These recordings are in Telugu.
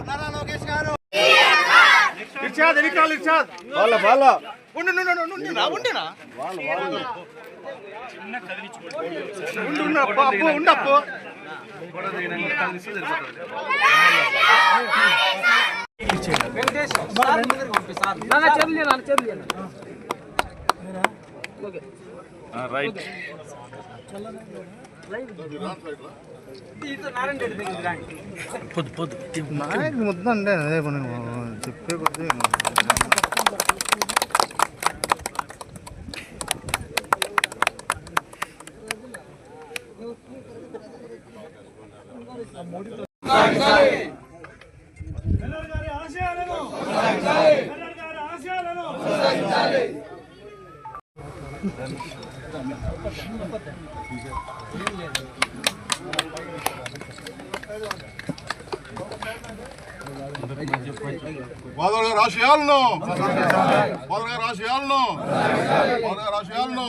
నారా లోకేష్ గారు. ఇర్షాద్ ఎన్నికలు ఇర్షాద్ వాళ్ళ వాళ్ళ ఉండప్పు రైట్ నాయకు ముద్దండి అదే చెప్పే కొద్ది బాదర్ గారి ఆశయాలను బాదర్ గారి ఆశయాలను బాదర్ గారి ఆశయాలను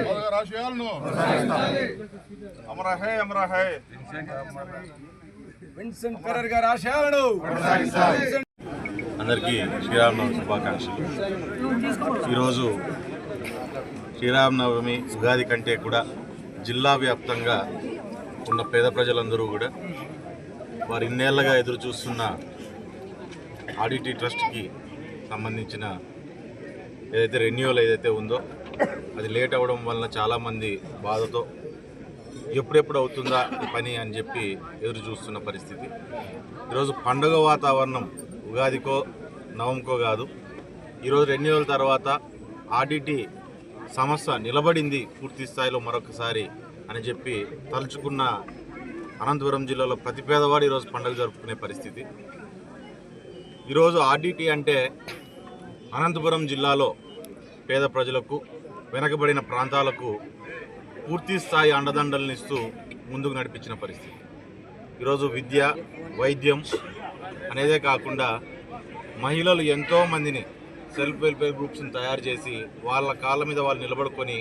బాదర్ గారి ఆశయాలను Amara high Amara high Vincent Ferrer గారి ఆశయాలను. అందరికీ శ్రీరామనవమి శుభాకాంక్షలు. ఈరోజు శ్రీరామనవమి ఉగాది కంటే కూడా జిల్లా వ్యాప్తంగా ఉన్న పేద ప్రజలందరూ కూడా వారు ఇన్నేళ్లుగా ఎదురు చూస్తున్న ఆడిటీ ట్రస్ట్కి సంబంధించిన ఏదైతే రెన్యూవల్ ఏదైతే ఉందో అది లేట్ అవ్వడం వలన చాలామంది బాధతో ఎప్పుడెప్పుడు అవుతుందా ఈ పని అని చెప్పి ఎదురు చూస్తున్న పరిస్థితి. ఈరోజు పండుగ వాతావరణం ఉగాదికో నవంకో కాదు, ఈరోజు రెన్యూవల్ తర్వాత ఆడిటీ సమస్య నిలబడింది పూర్తి స్థాయిలో మరొకసారి అని చెప్పి తలుచుకున్న అనంతపురం జిల్లాలో ప్రతి పేదవాడు ఈరోజు పండుగ జరుపుకునే పరిస్థితి. ఈరోజు ఆర్డిటీ అంటే అనంతపురం జిల్లాలో పేద ప్రజలకు వెనకబడిన ప్రాంతాలకు పూర్తి స్థాయి అండదండలను ఇస్తూ ముందుకు నడిపించిన పరిస్థితి. ఈరోజు విద్య వైద్యం అనేదే కాకుండా మహిళలు ఎంతోమందిని సెల్ఫ్ వెల్ఫేర్ గ్రూప్స్ని తయారు చేసి వాళ్ళ కాళ్ళ మీద వాళ్ళు నిలబడుకొని